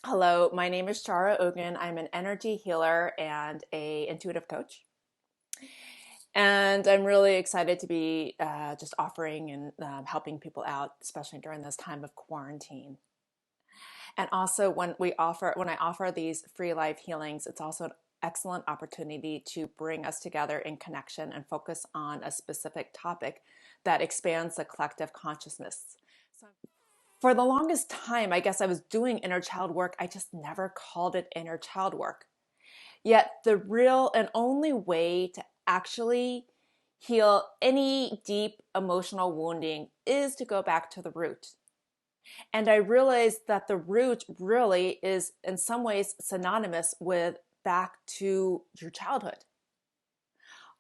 Hello, my name is Shara Ogun. I'm an energy healer and a intuitive coach. And I'm really excited to be just offering and helping people out, especially during this time of quarantine. And also when I offer these free live healings, it's also an excellent opportunity to bring us together in connection and focus on a specific topic that expands the collective consciousness. So for the longest time, I guess I was doing inner child work. I just never called it inner child work. Yet the real and only way to actually heal any deep emotional wounding is to go back to the root. And I realized that the root really is in some ways synonymous with back to your childhood.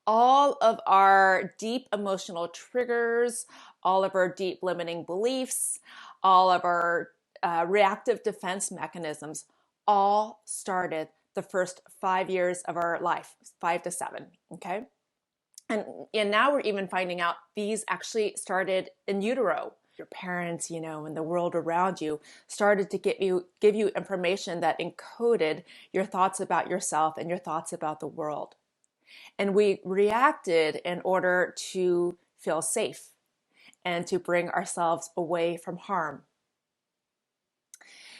All of our deep emotional triggers, all of our deep limiting beliefs, all of our reactive defense mechanisms all started the first 5 years of our life, 5 to 7, okay? And now we're even finding out these actually started in utero. Your parents, and the world around you started to give you information that encoded your thoughts about yourself and your thoughts about the world. And we reacted in order to feel safe and to bring ourselves away from harm.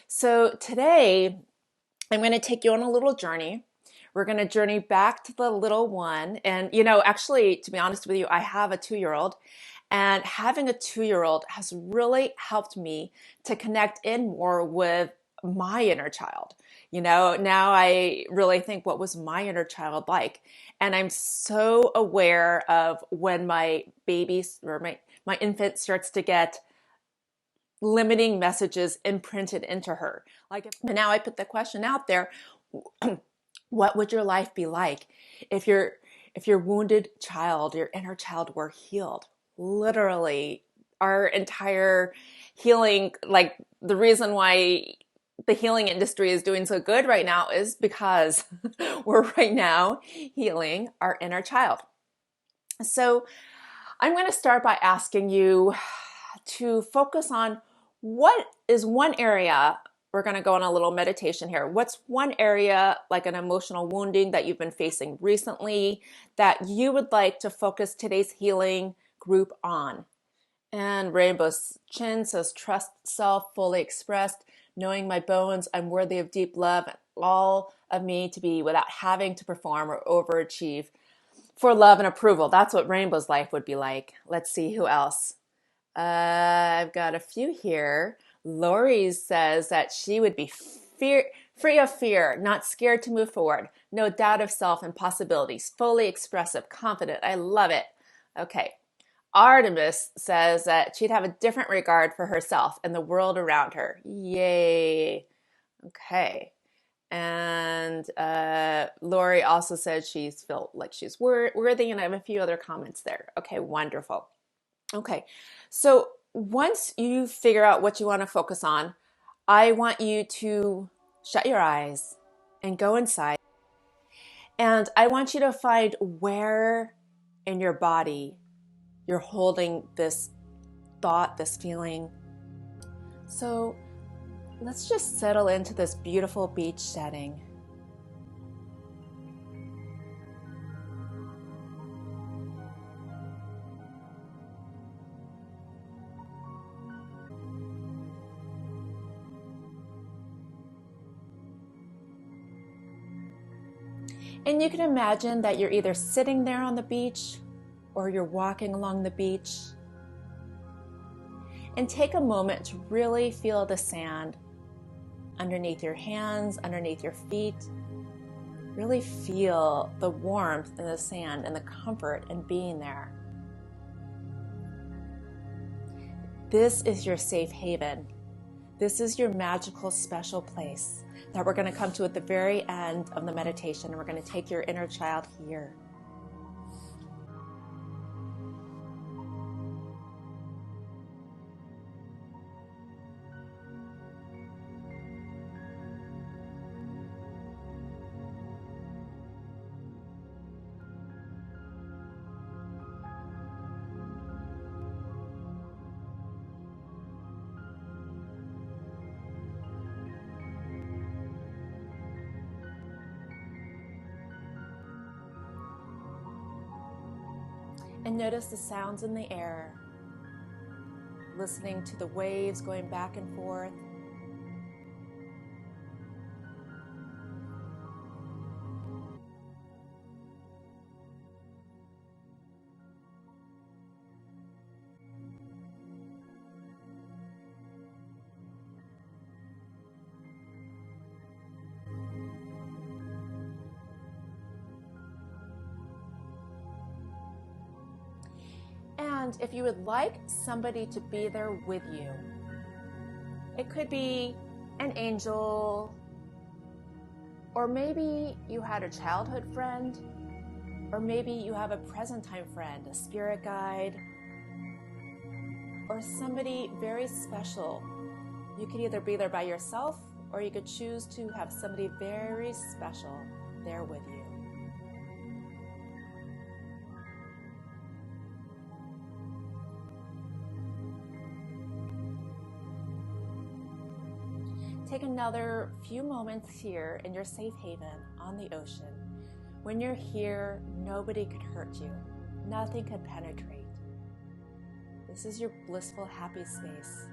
So today, I'm going to take you on a little journey. We're going to journey back to the little one. And, actually, to be honest with you, I have a 2-year-old. And having a 2-year-old has really helped me to connect in more with my inner child. Now I really think, what was my inner child like? And I'm so aware of when my baby or my infant starts to get limiting messages imprinted into her. But now I put the question out there, what would your life be like if your wounded child, your inner child, were healed? Literally, our entire healing, like the reason why the healing industry is doing so good right now is because we're right now healing our inner child. So I'm going to start by asking you to focus on what is one area. We're going to go on a little meditation here. What's one area, like an emotional wounding that you've been facing recently, that you would like to focus today's healing group on? And Rainbow's Chin says, trust self, fully expressed, knowing my bones, I'm worthy of deep love, and all of me to be without having to perform or overachieve for love and approval. That's what Rainbow's life would be like. Let's see who else. I've got a few here. Lori says that she would be free of fear, not scared to move forward, no doubt of self and possibilities, fully expressive, confident. I love it. Okay. Artemis says that she'd have a different regard for herself and the world around her. Yay. Okay. And Lori also said she's felt like she's worthy, and I have a few other comments there. Okay, wonderful. Okay, so once you figure out what you want to focus on, I want you to shut your eyes and go inside. And I want you to find where in your body you're holding this thought, this feeling. So let's just settle into this beautiful beach setting. And you can imagine that you're either sitting there on the beach or you're walking along the beach. And take a moment to really feel the sand underneath your hands, underneath your feet. Really feel the warmth in the sand and the comfort in being there. This is your safe haven. This is your magical, special place that we're going to come to at the very end of the meditation. And we're going to take your inner child here. And notice the sounds in the air, listening to the waves going back and forth. And if you would like somebody to be there with you, it could be an angel, or maybe you had a childhood friend, or maybe you have a present time friend, a spirit guide, or somebody very special. You could either be there by yourself, or you could choose to have somebody very special there with you. Take another few moments here in your safe haven on the ocean. When you're here, nobody could hurt you. Nothing could penetrate. This is your blissful, happy space.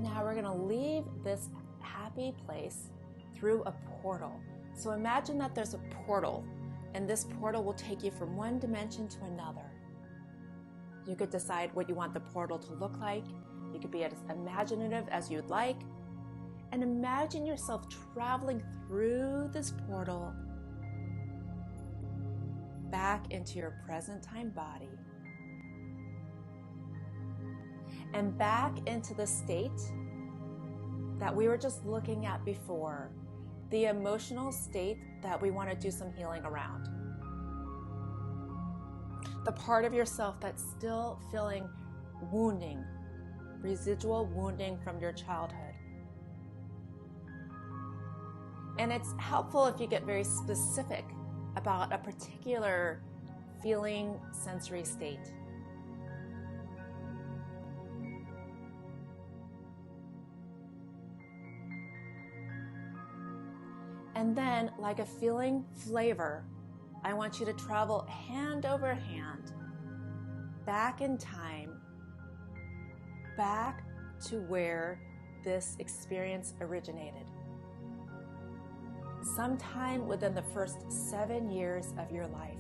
Now we're going to leave this happy place through a portal. So imagine that there's a portal, and this portal will take you from one dimension to another. You could decide what you want the portal to look like. You could be as imaginative as you'd like. And imagine yourself traveling through this portal back into your present time body. And back into the state that we were just looking at before, the emotional state that we want to do some healing around. The part of yourself that's still feeling wounding, residual wounding from your childhood. And it's helpful if you get very specific about a particular feeling, sensory state. And then, like a feeling flavor, I want you to travel hand over hand, back in time, back to where this experience originated. Sometime within the first 7 years of your life.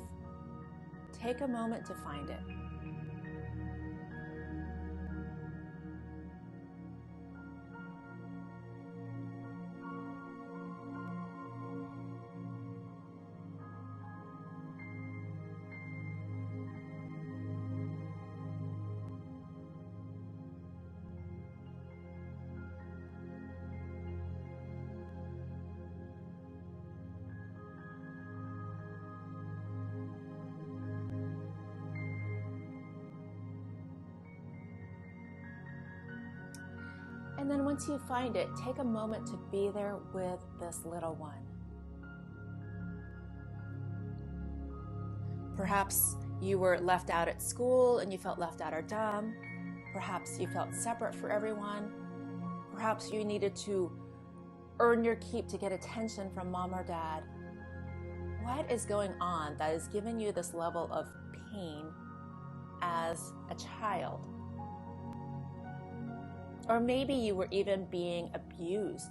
Take a moment to find it. And then once you find it, take a moment to be there with this little one. Perhaps you were left out at school and you felt left out or dumb. Perhaps you felt separate from everyone. Perhaps you needed to earn your keep to get attention from mom or dad. What is going on that is giving you this level of pain as a child? Or maybe you were even being abused.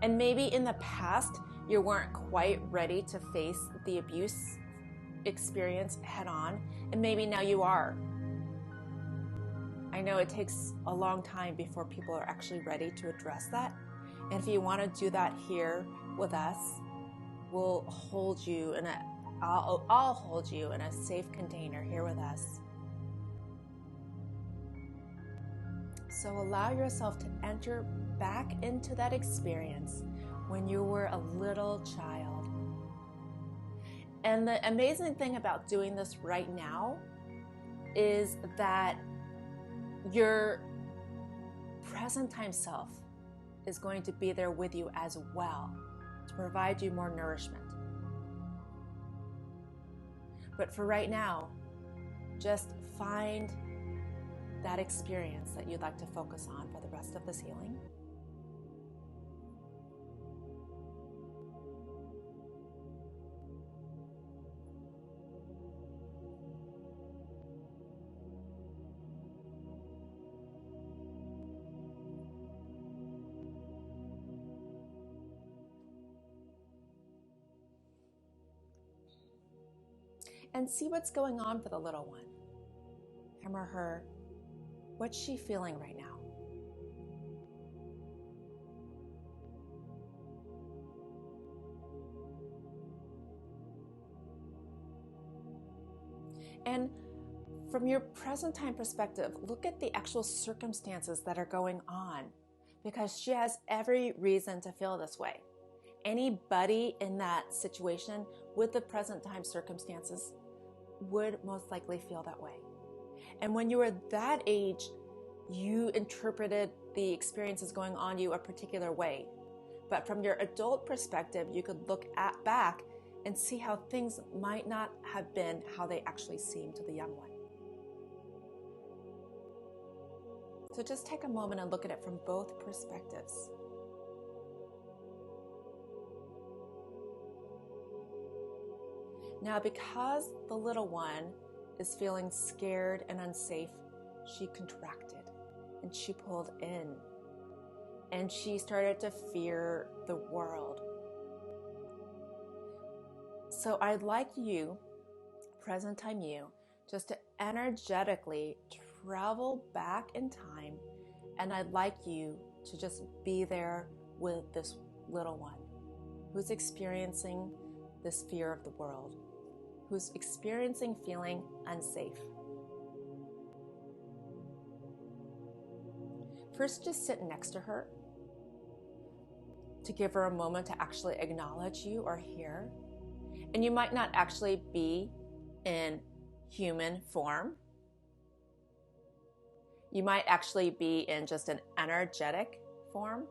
And maybe in the past, you weren't quite ready to face the abuse experience head on, and maybe now you are. I know it takes a long time before people are actually ready to address that. And if you want to do that here with us, we'll hold you in I'll hold you in a safe container here with us. So allow yourself to enter back into that experience when you were a little child. And the amazing thing about doing this right now is that your present time self is going to be there with you as well to provide you more nourishment. But for right now, just find that experience that you'd like to focus on for the rest of this healing. And see what's going on for the little one. Him or her, what's she feeling right now? And from your present time perspective, look at the actual circumstances that are going on, because she has every reason to feel this way. Anybody in that situation with the present time circumstances would most likely feel that way. And when you were that age, you interpreted the experiences going on you a particular way. But from your adult perspective, you could look back and see how things might not have been how they actually seem to the young one. So just take a moment and look at it from both perspectives. Now, because the little one is feeling scared and unsafe, she contracted and she pulled in and she started to fear the world. So I'd like you, present time you, just to energetically travel back in time, and I'd like you to just be there with this little one who's experiencing this fear of the world, who's experiencing feeling unsafe. First, just sit next to her to give her a moment to actually acknowledge you or hear. And you might not actually be in human form. You might actually be in just an energetic form.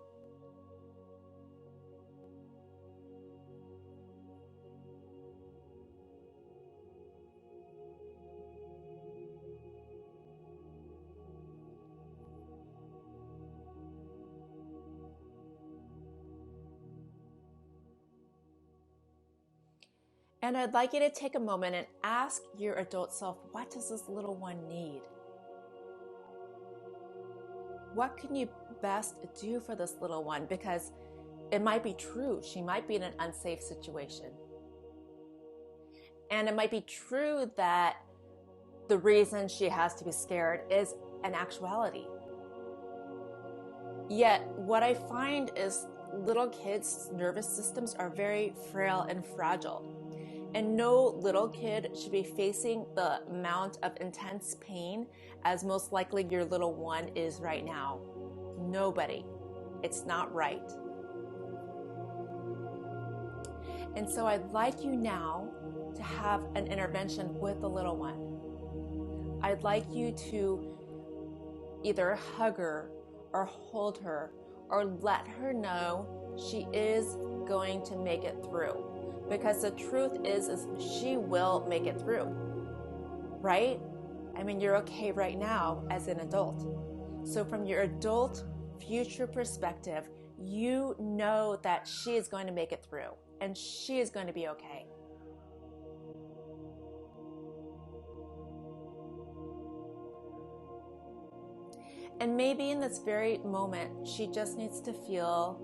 And I'd like you to take a moment and ask your adult self, what does this little one need? What can you best do for this little one? Because it might be true. She might be in an unsafe situation. And it might be true that the reason she has to be scared is an actuality. Yet what I find is little kids' nervous systems are very frail and fragile. And no little kid should be facing the amount of intense pain as most likely your little one is right now. Nobody. It's not right. And so I'd like you now to have an intervention with the little one. I'd like you to either hug her or hold her or let her know she is going to make it through. Because the truth is she will make it through, right? I mean, you're okay right now as an adult. So from your adult future perspective, you know that she is going to make it through and she is going to be okay. And maybe in this very moment, she just needs to feel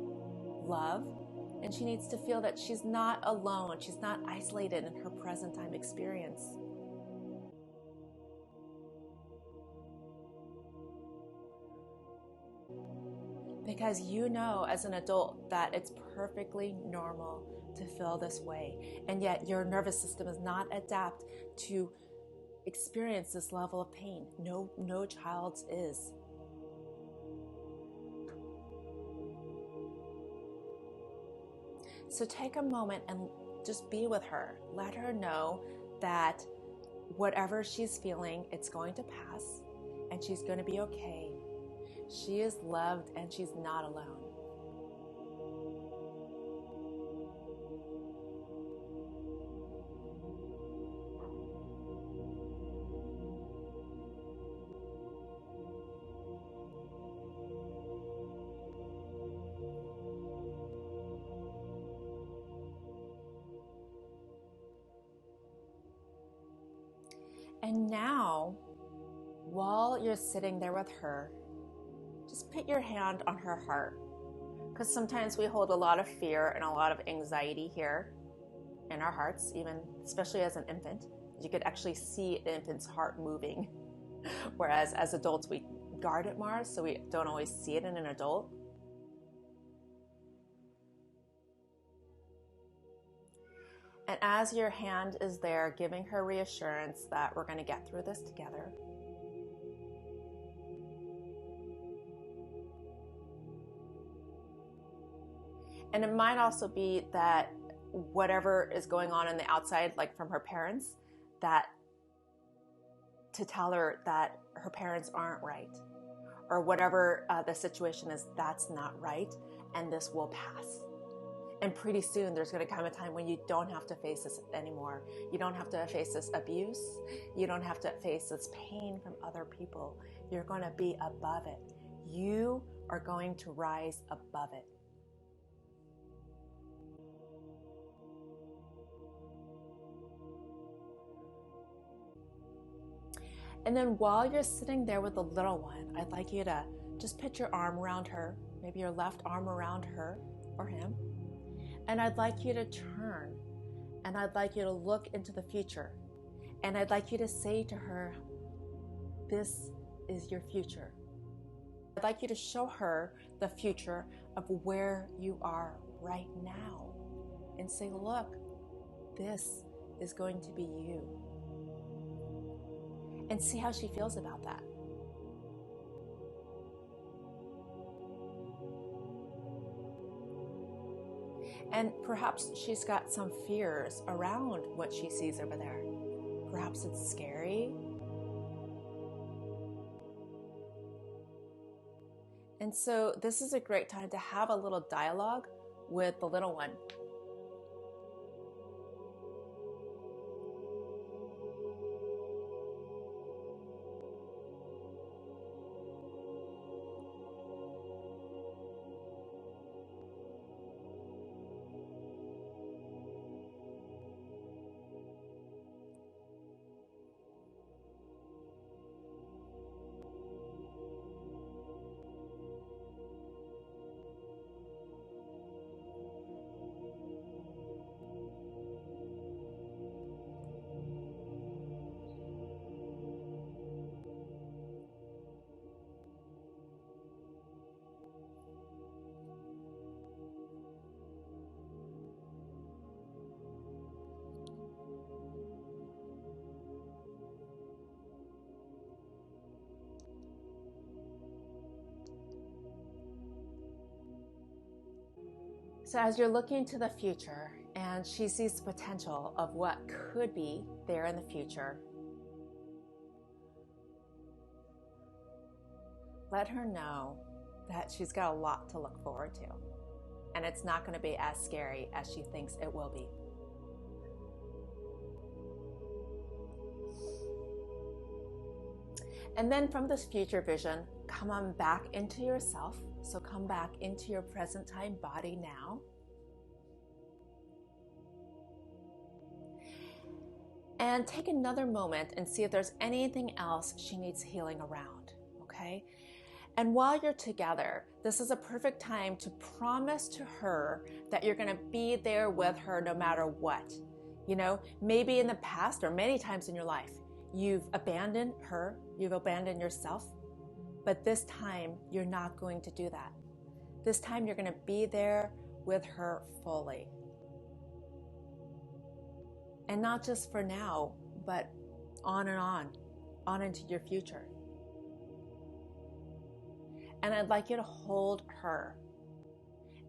love. And she needs to feel that she's not alone. She's not isolated in her present time experience. Because you know as an adult that it's perfectly normal to feel this way. And yet your nervous system is not adapted to experience this level of pain. No child's is. So take a moment and just be with her. Let her know that whatever she's feeling, it's going to pass and she's going to be okay. She is loved and she's not alone. And now, while you're sitting there with her, just put your hand on her heart. Because sometimes we hold a lot of fear and a lot of anxiety here in our hearts, even especially as an infant. You could actually see an infant's heart moving. Whereas as adults, we guard it more, so we don't always see it in an adult. And as your hand is there, giving her reassurance that we're going to get through this together. And it might also be that whatever is going on the outside, like from her parents, that to tell her that her parents aren't right, or whatever the situation is, that's not right, and this will pass. And pretty soon there's going to come a time when you don't have to face this anymore. You don't have to face this abuse. You don't have to face this pain from other people. You're going to be above it. You are going to rise above it. And then while you're sitting there with the little one, I'd like you to just put your arm around her, maybe your left arm around her or him. And I'd like you to turn, and I'd like you to look into the future. And I'd like you to say to her, this is your future. I'd like you to show her the future of where you are right now. And say, look, this is going to be you. And see how she feels about that. And perhaps she's got some fears around what she sees over there. Perhaps it's scary. And so this is a great time to have a little dialogue with the little one. So as you're looking to the future and she sees the potential of what could be there in the future, let her know that she's got a lot to look forward to. And it's not going to be as scary as she thinks it will be. And then from this future vision, come on back into yourself. So come back into your present time body now. And take another moment and see if there's anything else she needs healing around, okay? And while you're together, this is a perfect time to promise to her that you're going to be there with her no matter what. You know, maybe in the past or many times in your life, you've abandoned her, you've abandoned yourself, but this time you're not going to do that. This time you're going to be there with her fully. And not just for now, but on and on into your future. And I'd like you to hold her.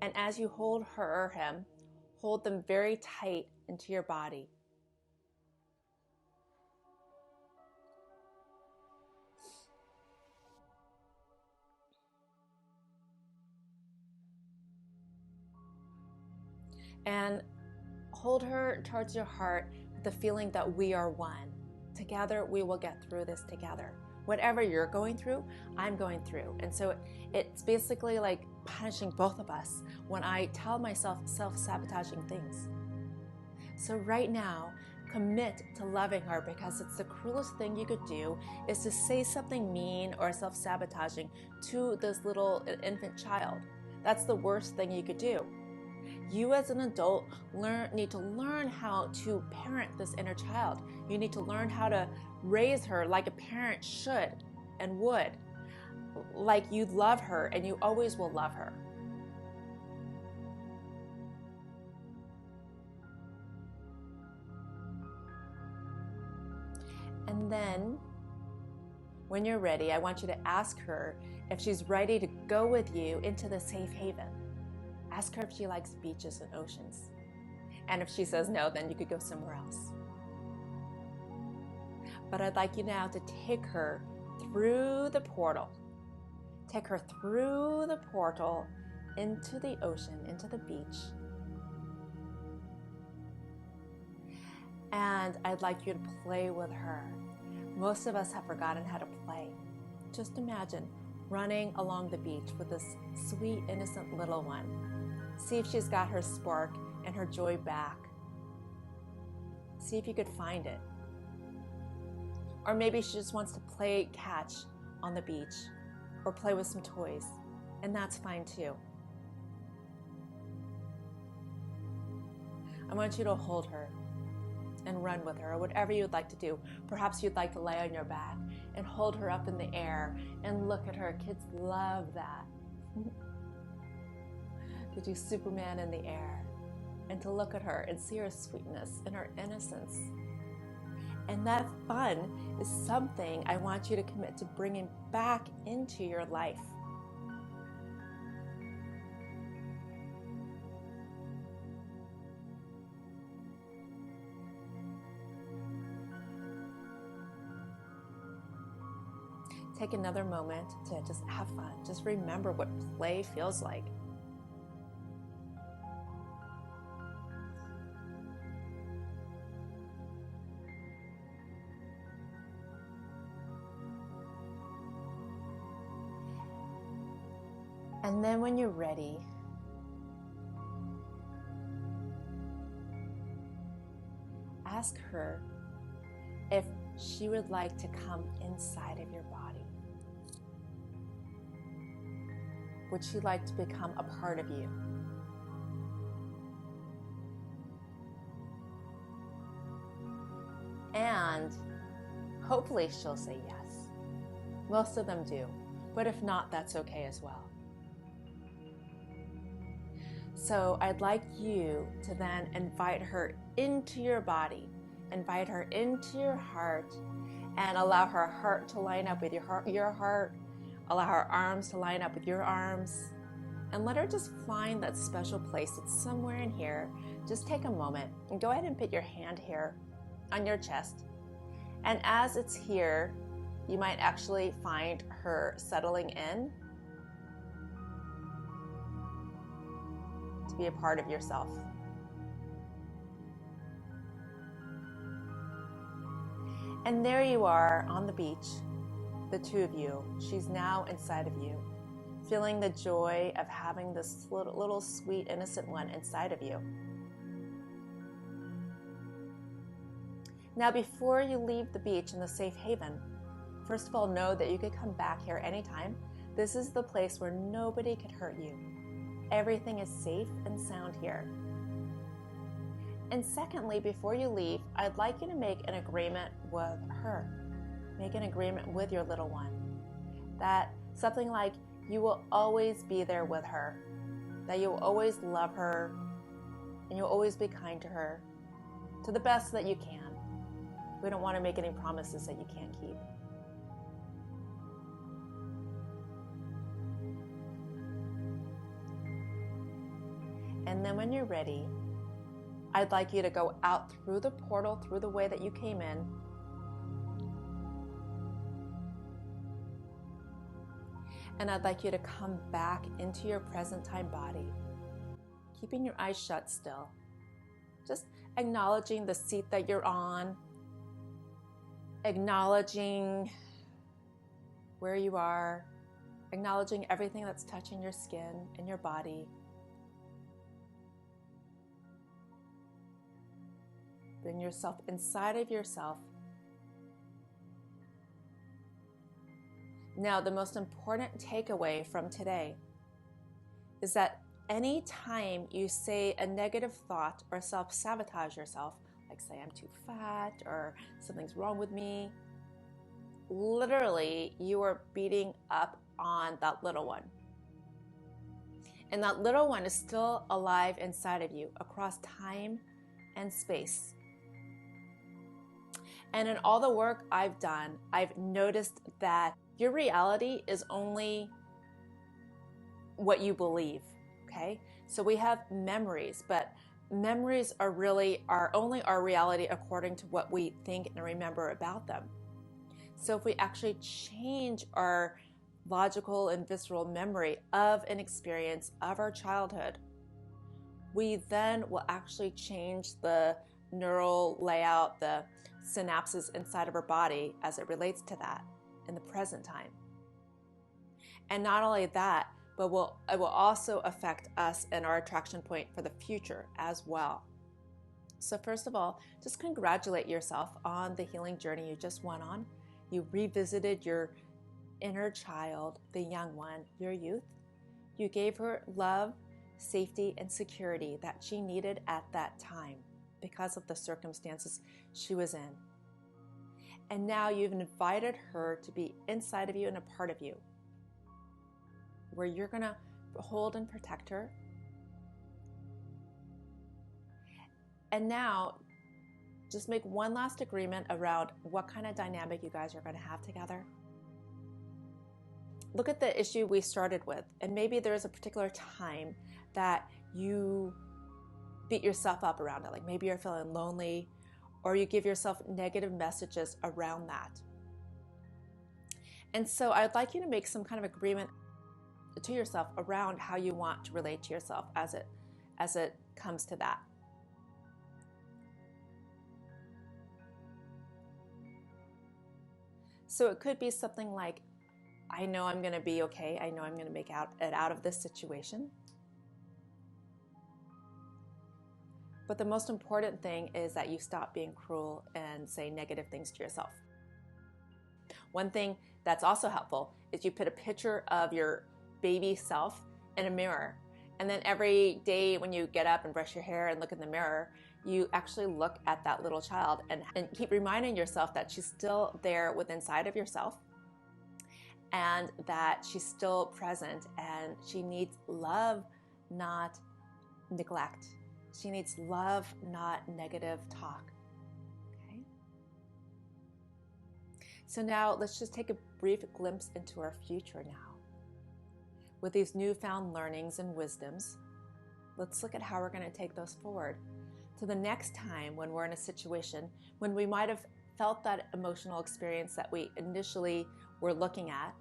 And as you hold her or him, hold them very tight into your body. And hold her towards your heart with the feeling that we are one. Together, we will get through this together. Whatever you're going through, I'm going through. And so it's basically like punishing both of us when I tell myself self-sabotaging things. So right now, Commit to loving her, because it's the cruelest thing you could do is to say something mean or self-sabotaging to this little infant child. That's the worst thing you could do. You as an adult need to learn how to parent this inner child. You need to learn how to raise her like a parent should and would, like you love her and you always will love her. And then when you're ready, I want you to ask her if she's ready to go with you into the safe haven. Ask her if she likes beaches and oceans. And if she says no, then you could go somewhere else. But I'd like you now to take her through the portal. Take her through the portal into the ocean, into the beach. And I'd like you to play with her. Most of us have forgotten how to play. Just imagine running along the beach with this sweet, innocent little one. See if she's got her spark and her joy back. See if you could find it. Or maybe she just wants to play catch on the beach or play with some toys, and that's fine too. I want you to hold her and run with her, or whatever you'd like to do. Perhaps you'd like to lay on your back and hold her up in the air and look at her. Kids love that. To do Superman in the air and to look at her and see her sweetness and her innocence. And that fun is something I want you to commit to bringing back into your life. Take another moment to just have fun. Just remember what play feels like. And then when you're ready, ask her if she would like to come inside of your body. Would she like to become a part of you? And hopefully she'll say yes. Most of them do, but if not, that's okay as well. So I'd like you to then invite her into your body, invite her into your heart, and allow her heart to line up with your heart, allow her arms to line up with your arms, and let her just find that special place that's somewhere in here. Just take a moment and go ahead and put your hand here on your chest. And as it's here, you might actually find her settling in to be a part of yourself. And there you are on the beach, the two of you. She's now inside of you, feeling the joy of having this little sweet, innocent one inside of you. Now, before you leave the beach in the safe haven, first of all, know that you could come back here anytime. This is the place where nobody could hurt you. Everything is safe and sound here. And secondly, before you leave, I'd like you to make an agreement with her. Make an agreement with your little one. That something like you will always be there with her. That you will always love her and you'll always be kind to her to the best that you can. We don't want to make any promises that you can't keep. And then when you're ready, I'd like you to go out through the portal, through the way that you came in. And I'd like you to come back into your present time body, keeping your eyes shut still. Just acknowledging the seat that you're on, acknowledging where you are, acknowledging everything that's touching your skin and your body. Bring yourself inside of yourself. Now, the most important takeaway from today is that any time you say a negative thought or self-sabotage yourself, like say I'm too fat or something's wrong with me, literally you are beating up on that little one. And that little one is still alive inside of you across time and space. And in all the work I've done, I've noticed that your reality is only what you believe, okay? So we have memories, but memories are really only our reality according to what we think and remember about them. So if we actually change our logical and visceral memory of an experience of our childhood, we then will actually change the neural layout, the synapses inside of our body as it relates to that in the present time. And not only that, but it will also affect us and our attraction point for the future as well. So first of all, just congratulate yourself on the healing journey you just went on. You revisited your inner child, the young one, your youth. You gave her love, safety, and security that she needed at that time because of the circumstances she was in. And now you've invited her to be inside of you and a part of you, where you're going to hold and protect her. And now just make one last agreement around what kind of dynamic you guys are going to have together. Look at the issue we started with, and maybe there's a particular time that you beat yourself up around it. Like maybe you're feeling lonely, or you give yourself negative messages around that. And so I'd like you to make some kind of agreement to yourself around how you want to relate to yourself as it comes to that. So it could be something like, I know I'm going to be okay. I know I'm going to make it out of this situation. But the most important thing is that you stop being cruel and say negative things to yourself. One thing that's also helpful is you put a picture of your baby self in a mirror. And then every day when you get up and brush your hair and look in the mirror, you actually look at that little child and keep reminding yourself that she's still there within inside of yourself, and that she's still present, and she needs love, not neglect. She needs love, not negative talk. Okay? So now let's just take a brief glimpse into our future now. With these newfound learnings and wisdoms, let's look at how we're going to take those forward to the next time when we're in a situation when we might have felt that emotional experience that we initially were looking at.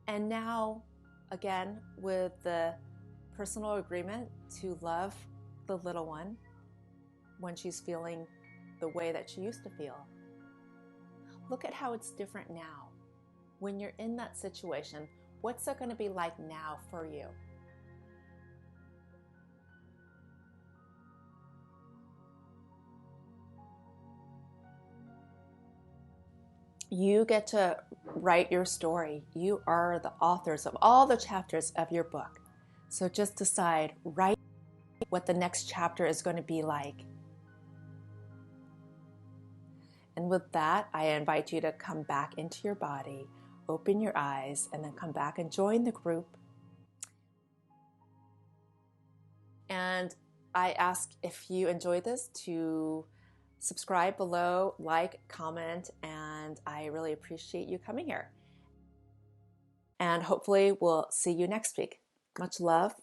And now, again, with the personal agreement to love the little one when she's feeling the way that she used to feel. Look at how it's different now. When you're in that situation, what's it going to be like now for you? You get to write your story. You are the authors of all the chapters of your book. So just decide, write what the next chapter is going to be like. And with that, I invite you to come back into your body, open your eyes, and then come back and join the group. And I ask, if you enjoyed this, to subscribe below, like, comment, and I really appreciate you coming here. And hopefully we'll see you next week. Much love.